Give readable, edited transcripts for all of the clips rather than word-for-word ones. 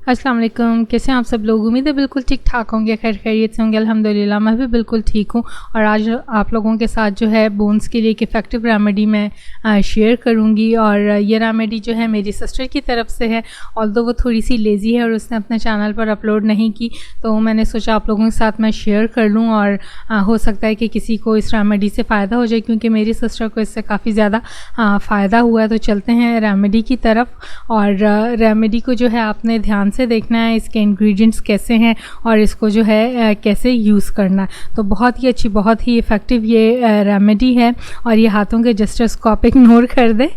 अस्सलाम वालेकुम। कैसे हैं आप सब लोग? उम्मीद है बिल्कुल ठीक ठाक होंगे, खैर खैरियत से होंगे। अल्हम्दुलिल्लाह मैं भी बिल्कुल ठीक हूँ। और आज आप लोगों के साथ जो है बोन्स के लिए एक इफ़ेक्टिव रेमेडी मैं शेयर करूँगी। और ये रेमेडी जो है मेरी सिस्टर की तरफ से है, ऑल्दो वो थोड़ी सी लेज़ी है और उसने अपने चैनल पर अपलोड नहीं की, तो मैंने सोचा आप लोगों के साथ मैं शेयर कर लूँ। और हो सकता है कि किसी को इस रेमेडी से फ़ायदा हो जाए, क्योंकि मेरी सिस्टर को इससे काफ़ी ज़्यादा फ़ायदा हुआ है। तो चलते हैं रेमेडी की तरफ। और रेमेडी को जो है आपने ध्यान से देखना है, इसके इंग्रेडिएंट्स कैसे हैं और इसको जो है कैसे यूज़ करना है। तो बहुत ही अच्छी, बहुत ही इफ़ेक्टिव ये रेमेडी है। और ये हाथों के जेस्चर्स को आप इग्नोर कर दें।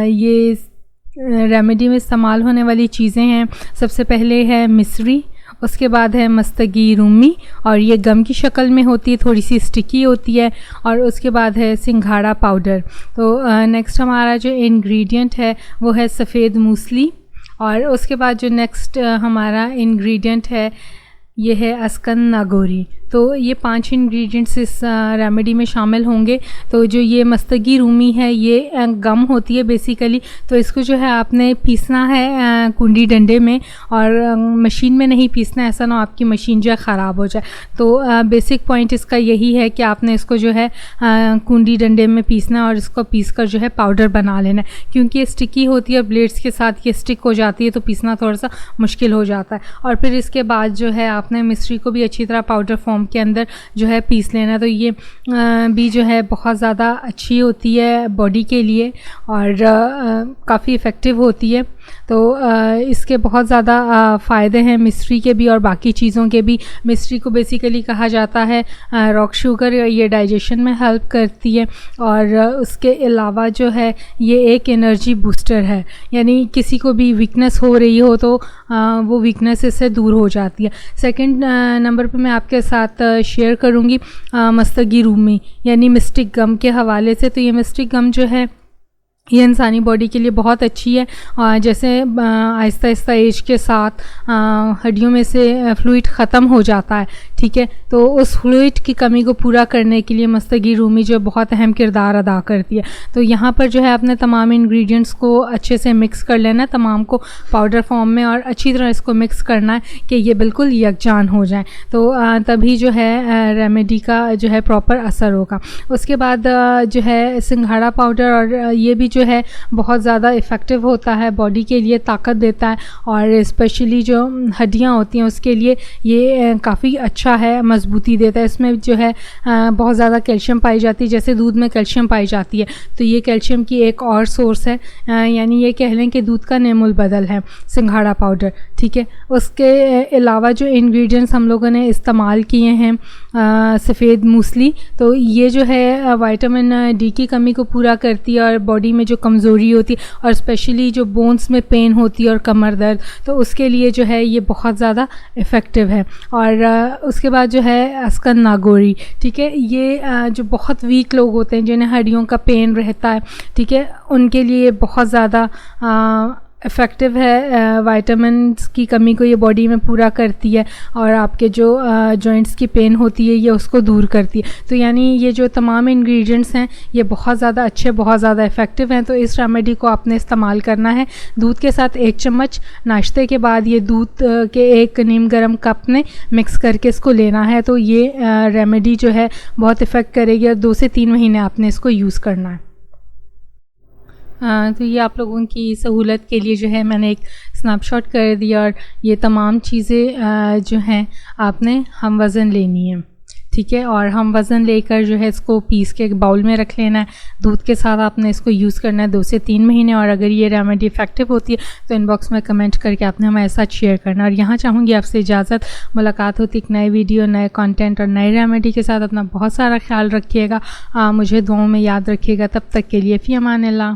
ये रेमेडी में इस्तेमाल होने वाली चीज़ें हैं, सबसे पहले है मिश्री, उसके बाद है मस्तगी रूमी, और ये गम की शक्ल में होती है, थोड़ी सी स्टिकी होती है। और उसके बाद है सिंघाड़ा पाउडर। तो नेक्स्ट हमारा जो इंग्रेडिएंट है वो है सफ़ेद मूसली। और उसके बाद जो नेक्स्ट हमारा इंग्रेडिएंट है ये है अस्कन नागोरी। तो ये 5 इंग्रेडिएंट्स इस रेमेडी में शामिल होंगे। तो जो ये मस्तगी रूमी है ये गम होती है बेसिकली, तो इसको जो है आपने पीसना है कुंडी डंडे में, और मशीन में नहीं पीसना है, ऐसा ना आपकी मशीन जो है ख़राब हो जाए। तो बेसिक पॉइंट इसका यही है कि आपने इसको जो है कुंडी डंडे में पीसना है और इसको पीस कर जो है पाउडर बना लेना है। क्योंकि ये स्टिकी होती है, ब्लेड्स के साथ ये स्टिक हो जाती है, तो पीसना थोड़ा सा मुश्किल हो जाता है। और फिर इसके बाद जो है आपने मिश्री को भी अच्छी तरह पाउडर फॉर्म के अंदर जो है पीस लेना। तो ये भी जो है बहुत ज़्यादा अच्छी होती है बॉडी के लिए और काफ़ी इफ़ेक्टिव होती है। तो इसके बहुत ज़्यादा फ़ायदे हैं मिश्री के भी और बाकी चीज़ों के भी। मिश्री को बेसिकली कहा जाता है रॉक शुगर, ये डाइजेशन में हेल्प करती है। और उसके अलावा जो है ये एक एनर्जी बूस्टर है, यानी किसी को भी वीकनेस हो रही हो तो वो वीकनेस इससे दूर हो जाती है। सेकंड नंबर पे मैं आपके साथ शेयर करूँगी मस्तगी रूमी, यानी मिस्टिक गम के हवाले से। तो ये मिस्टिक गम जो है ये इंसानी बॉडी के लिए बहुत अच्छी है। जैसे आहिस्ता आहिस्ता एज के साथ हड्डियों में से फ्लूइड ख़त्म हो जाता है, ठीक है, तो उस फ्लूइड की कमी को पूरा करने के लिए मस्तगी रूमी जो बहुत अहम किरदार अदा करती है। तो यहाँ पर जो है अपने तमाम इंग्रेडिएंट्स को अच्छे से मिक्स कर लेना है, तमाम को पाउडर फॉर्म में, और अच्छी तरह इसको मिक्स करना है कि ये बिल्कुल यकजान हो जाए। तो तभी जो है रेमेडी का जो है प्रॉपर असर होगा। उसके बाद जो है सिंघाड़ा पाउडर, और ये भी जो है बहुत ज़्यादा इफ़ेक्टिव होता है बॉडी के लिए, ताकत देता है। और स्पेशली जो हड्डियाँ होती हैं उसके लिए ये काफ़ी अच्छा है, मजबूती देता है। इसमें जो है बहुत ज़्यादा कैल्शियम पाई जाती है, जैसे दूध में कैल्शियम पाई जाती है, तो ये कैल्शियम की एक और सोर्स है। यानी ये कह लें कि दूध का नेमुल बदल है सिंघाड़ा पाउडर, ठीक है। उसके अलावा जो इंग्रेडिएंट्स हम लोगों ने इस्तेमाल किए हैं सफ़ेद मूसली, तो ये जो है विटामिन डी की कमी को पूरा करती है और बॉडी में जो कमज़ोरी होती है, और स्पेशली जो बोन्स में पेन होती है और कमर दर्द, तो उसके लिए जो है ये बहुत ज़्यादा इफ़ेक्टिव है। और उसके बाद जो है अस्कन नागोरी, ठीक है, ये जो बहुत वीक लोग होते हैं जिन्हें हड्डियों का पेन रहता है, ठीक है, उनके लिए बहुत ज़्यादा इफ़ेक्टिव है। विटामिन्स की कमी को ये बॉडी में पूरा करती है और आपके जो जॉइंट्स की पेन होती है ये उसको दूर करती है। तो यानी ये जो तमाम इंग्रेडिएंट्स हैं ये बहुत ज़्यादा अच्छे, बहुत ज़्यादा इफ़ेक्टिव हैं। तो इस रेमेडी को आपने इस्तेमाल करना है दूध के साथ 1 चम्मच। नाश्ते के बाद ये दूध के 1 नीम गर्म कप में मिक्स करके इसको लेना है। तो ये रेमेडी जो है बहुत इफ़ेक्ट करेगी और 2 से 3 महीने आपने इसको यूज़ करना है। तो ये आप लोगों की सहूलत के लिए जो है मैंने एक स्नैपशॉट कर दिया। और ये तमाम चीज़ें जो हैं आपने हम वज़न लेनी है, ठीक है। और हम वज़न लेकर जो है इसको पीस के एक बाउल में रख लेना है। दूध के साथ आपने इसको यूज़ करना है 2 से 3 महीने। और अगर ये रेमेडी इफ़ेक्टिव होती है तो इनबॉक्स में कमेंट करके आपने हमारे साथ शेयर करना। और यहाँ चाहूँगी आपसे इजाज़त, मुलाकात होती एक नए वीडियो, नए कंटेंट और नए रेमेडी के साथ। अपना बहुत सारा ख्याल रखिएगा, मुझे दुआओं में याद रखिएगा। तब तक के लिए फ़ी अमान अल्लाह।